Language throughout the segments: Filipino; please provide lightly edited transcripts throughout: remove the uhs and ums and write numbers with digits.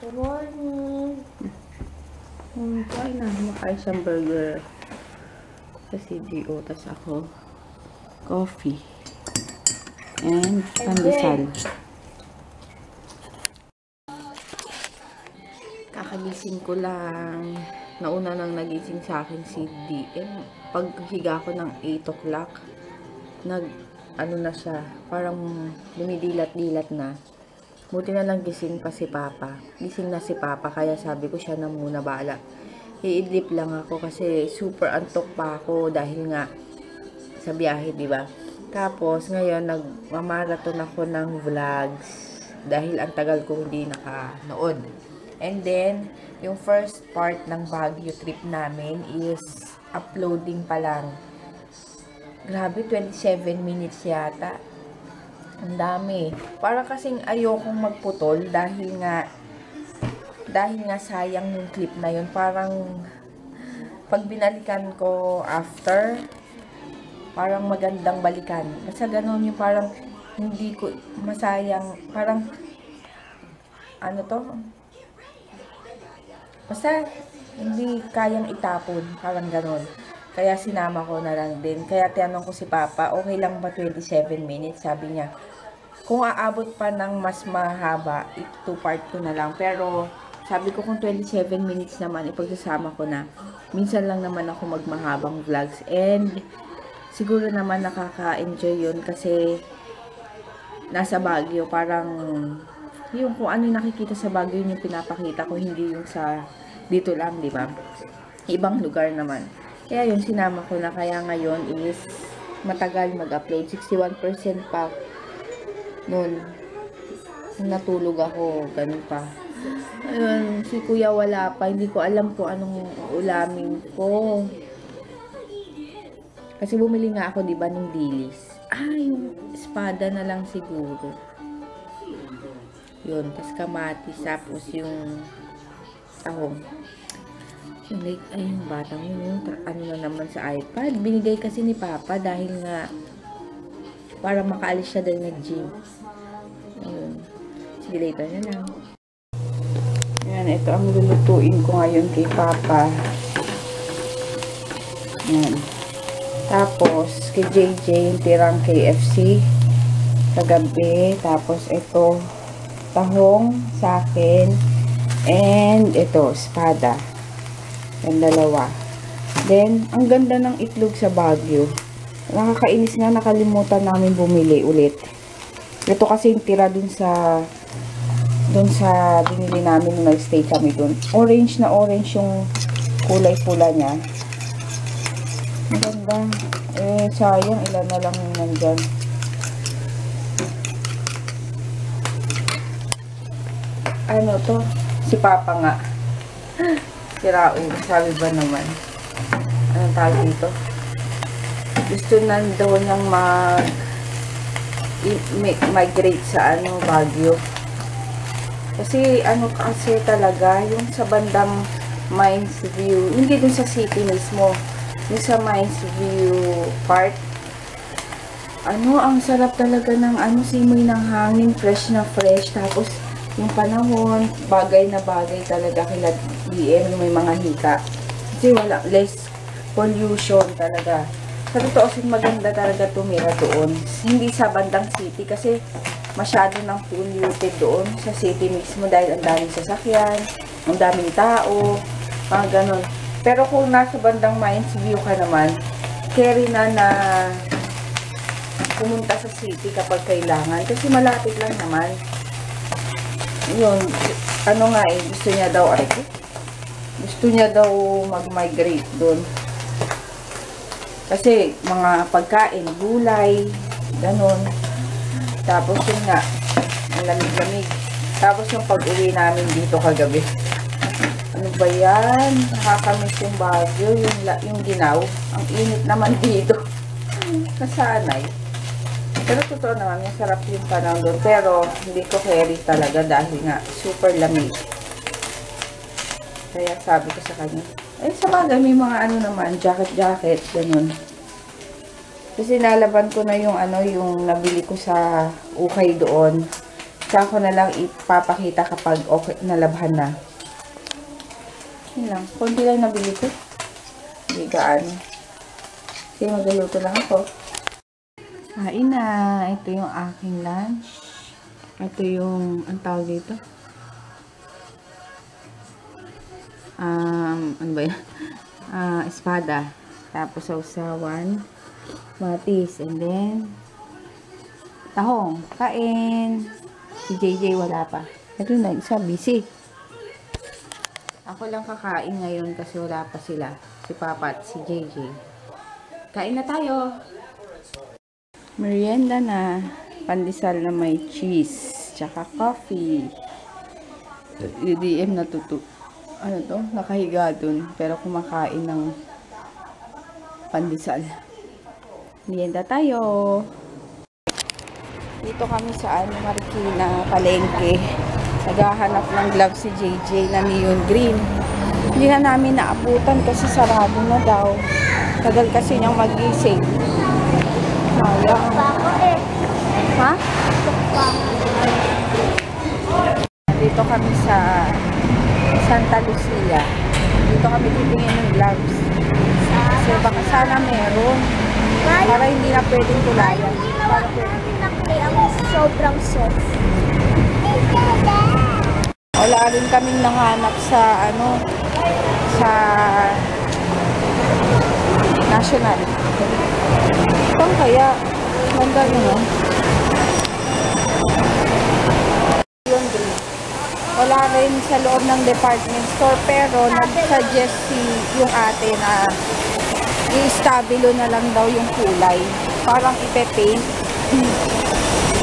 Good morning. Kain na. Makain siyang burger. Sa CGO. Tapos ako, coffee. And pandesal. Kakagising ko lang. Nauna nang nagising sa akin si DM. Paghiga ko ng 8 o'clock, ano na siya, parang lumidilat-dilat na. Buti na lang gising pa si Papa. Gising na si Papa, kaya sabi ko siya na muna bala. Iidlip lang ako kasi super antok pa ako dahil nga sa biyahe, di ba? Tapos ngayon nagmamarathon ako ng vlogs dahil ang tagal ko hindi nakanood. And then yung first part ng Baguio trip namin is uploading pa lang. Grabe, 27 minutes yata. Ang dami. Para kasing ayokong magputol dahil nga sayang yung clip na yun. Parang pag binalikan ko after, parang magandang balikan. Basta ganun yung parang hindi ko masayang, parang ano to? Basta hindi kayang itapon, parang ganun. Kaya sinama ko na lang din. Kaya tinanong ko si Papa, okay lang ba 27 minutes? Sabi niya, kung aabot pa ng mas mahaba, 2-part ko na lang. Pero sabi ko kung 27 minutes naman, ipagsasama ko na. Minsan lang naman ako magmahabang vlogs. And siguro naman nakaka-enjoy yun kasi nasa Baguio. Parang yung kung ano yung nakikita sa Baguio yung pinapakita ko, hindi yung sa dito lang, di ba? Ibang lugar naman. Kaya yun, sinama ko na. Kaya ngayon is matagal mag-upload. 61% pa noon. Natulog ako, ganun pa. Ayun, si Kuya wala pa. Hindi ko alam kung anong ulamin ko. Kasi bumili nga ako, di ba, ng dilis. Yung espada na lang siguro. Yun, tas kamatis, tapos yung tahong. Yung like, yung batang yun, ano na naman sa iPad. Binigay kasi ni Papa dahil nga para makaalis siya dahil nag-gym. Ayun. Sige, later na lang. Yan, ito ang lulutuin ko ngayon kay Papa. Yan. Tapos, kay JJ, yung tirang KFC kagabi. Tapos, ito, tahong sa akin. And, ito, espada. Yung dalawa. Then, ang ganda ng itlog sa Baguio. Nakakainis nga, nakalimutan namin bumili ulit. Ito kasi yung tira dun sa binili namin nung nag-stay kami dun. Orange na orange yung kulay pula niya. Ang ganda. Sayang, ilan na lang yung nandyan. Ano to? Si Papa nga. Si Raul, sabi ba naman? Anong tawag dito? Gusto na daw niyang migrate sa Baguio. Kasi kasi talaga, yung sa bandang Mines View, hindi dun sa city mismo, yung sa Mines View part, ang sarap talaga ng simoy ng hangin, fresh na fresh, tapos yung panahon, bagay na bagay talaga kila DM, may mga hika. Kasi wala, less pollution talaga. Sa totoo, maganda talaga tumira doon. Hindi sa bandang city kasi masyado nang polluted doon sa city mismo dahil ang daming sasakyan, ang daming tao, mga ganon. Pero kung nasa bandang Mines View ka naman, carry na pumunta sa city kapag kailangan kasi malapit lang naman. Yun, gusto niya daw mag-migrate doon. Kasi mga pagkain, gulay, ganon. Tapos yun nga, ang lamig-lamig. Tapos yung pag-uwi namin dito kagabi. Ano ba yan? Nakakamiss yung Baguio, yung Ginaw. Ang init naman dito. Kasanay. Pero totoo naman, masarap yung panahon doon. Pero hindi ko carry talaga dahil nga super lamig. Kaya sabi ko sa kanya, sa bagay may mga naman, jacket, ganun. Kasi nalaban ko na yung yung nabili ko sa ukay doon. Saka ko na lang ipapakita kapag okay, nalabhan na. Yun lang. Kunti lang nabili ko. Hindi gaano. Kasi magluluto lang ako. Kain na. Ito yung aking lunch. Ito yung, ang tawag dito? Ano ba yan? Espada. Tapos sausawan. Matis. And then, tahong. Kain. Si JJ wala pa. Ito na, isa busy. Ako lang kakain ngayon kasi wala pa sila. Si Papa at si JJ. Kain na tayo. Merienda na. Pandesal na may cheese. Tsaka coffee. EDM na tutu. Ano to? Nakahiga dun. Pero kumakain ng pandesal. Merienda tayo. Dito kami sa Marikina, palengke. Naghahanap ng glove si JJ na neon green. Hindi na namin naabutan kasi sarado na daw. Tagal kasi niyang magising. Sayang. Ha? Dito kami sa Santa Lucia. Dito kami titingin ng gloves. Kasi baka sana meron. Para hindi na pwedeng tulayan. Para pwedeng ang sobrang soft. wala rin kaming nanganap sa ano sa national. Saan kaya? Ganda nyo. Wala rin sa loob ng department store pero nag-suggest yung ate na i-stabilo na lang daw yung kulay. Parang ipe-paint.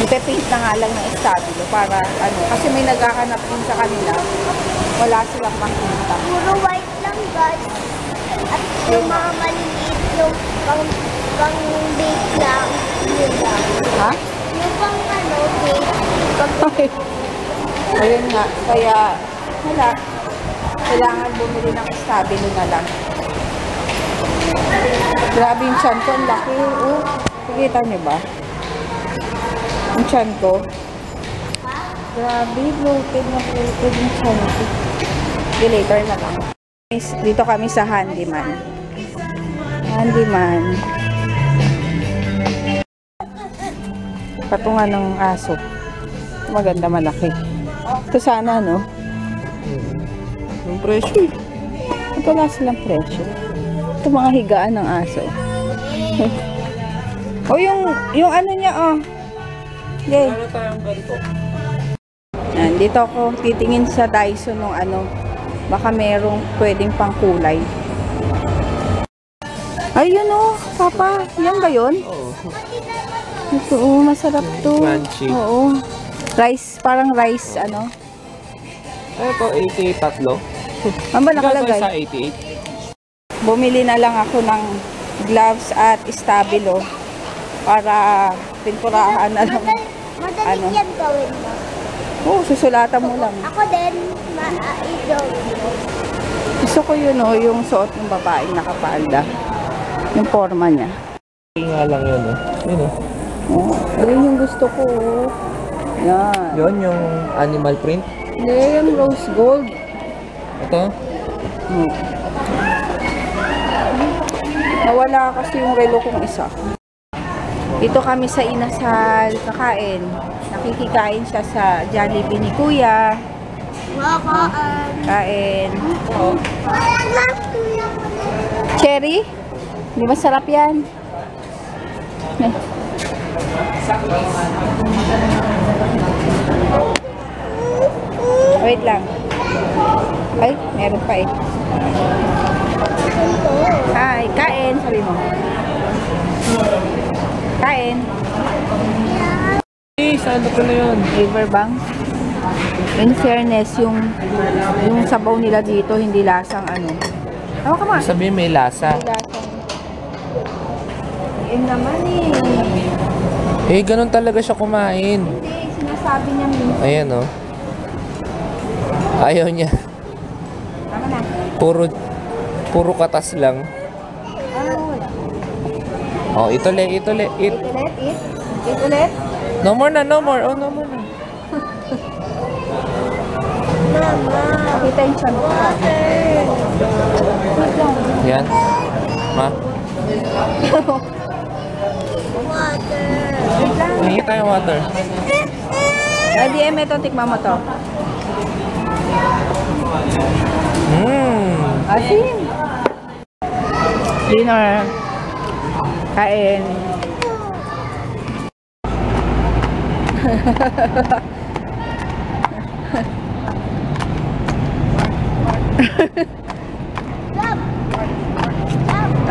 Ipe-paint na nga lang ng estabilo para ano, kasi may naghahanap din sa kanila. Wala silang makita. Puro white lang, guys. At yung mga maliliit, yung pang-bake lang, yun lang. Ha? Yung pang ano, bake. Ayun nga, kaya wala. Kailangan bumili ng estabilo na lang. Grabe yung tiyan ko, ang laki. Oh, nakikita niyo ba? Ang tiyan ko. Grabe, bloated na bloated yung tiyan ko. Okay, later na lang. Dito kami sa Handyman. Handyman. Patungan ng aso. Maganda, malaki. Ito sana, no? Yung presyo. Ito wala silang presyo. Ito mga higaan ng aso. O yung ano niya, oh. Okay. Dito ako titingin sa Dyson ng ano. Baka merong pwedeng pang kulay. Ayun, oh, Papa. Yan ba yun? Oo. Ito, oh, masarap to. Crunchy. Oo. Rice, parang rice, ano? Ito, 88 tatlo. Ano ba nakalagay? Sa 88. Bumili na lang ako ng gloves at estabilo para pimpurahan na lang. Madali Ano? yan gawin mo. Oo, susulatan mo lang. Ako din, ma-i-gawin mo. Gusto ko yun, oh, yung suot ng babaeng nakapalda. Yung forma niya. Hindi nga lang yun, eh. Yun, eh. Oh, yun yung gusto ko. Oh. Yan. Yun, yung animal print. Hindi, yung rose gold. Ito. Oh. Nawala kasi yung relo kong isa. Dito kami sa Inasal, kakain. Nakikikain siya sa Jollibee ni Kuya. Kain. Oh. Cherry? Di ba sarap yan? Wait lang. Ay, meron pa eh. Hi, kain, sabi mo. Kain. Eh, saan ko na yun? Riverbank. In fairness, yung sabaw nila dito, hindi lasang ano. Tawa ka ma. Sabihin may lasa. Hindi lasang. Yun naman eh. Eh, ganun talaga siya kumain. Hindi, sinasabi niya minsan. Ayan, oh. Ayaw niya. Tama na. Puro katas lang. Ano, wala. Oh, ito le. Eat ulit, eat. Eat ulit. No more na, no more. Oh, no more na. Pakita yung chan ko. Yan. Ma, hingi tayo water. DM, ito, tikman mo to. Asin. Dinner. Kain.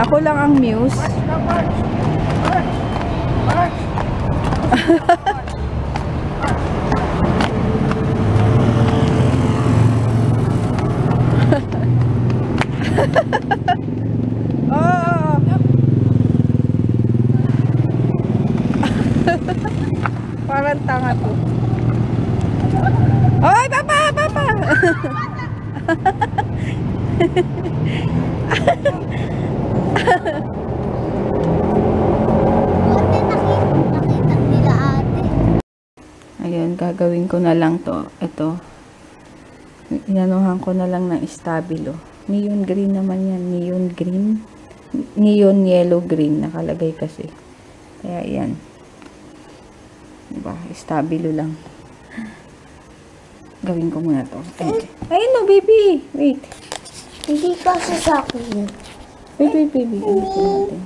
Ako lang ang muse. Oh. Parang tanga to. Oy, papa, papa. Nakita nila ate. Ayun, gagawin ko na lang to. Ito. Inanuhan ko na lang ng estabilo. Neon green naman yan. Neon green. Neon yellow green. Nakalagay kasi. Kaya yan. Diba? Estabilo lang. Gawin ko muna to. Ayun no, baby. Wait. Hindi kasi sa akin. Wait, baby. Ayun ko natin.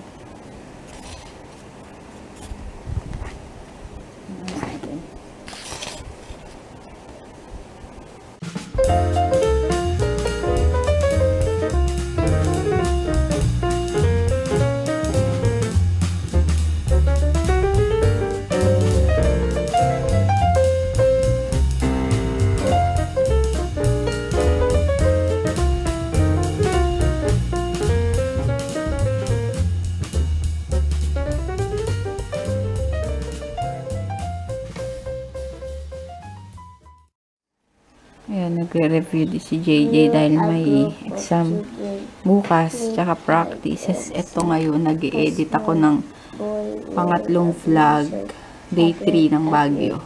Ayan, nagre-review di si JJ dahil may exam bukas, tsaka practices. Ito ngayon, nag-edit ako ng pangatlong vlog, day 3 ng Baguio.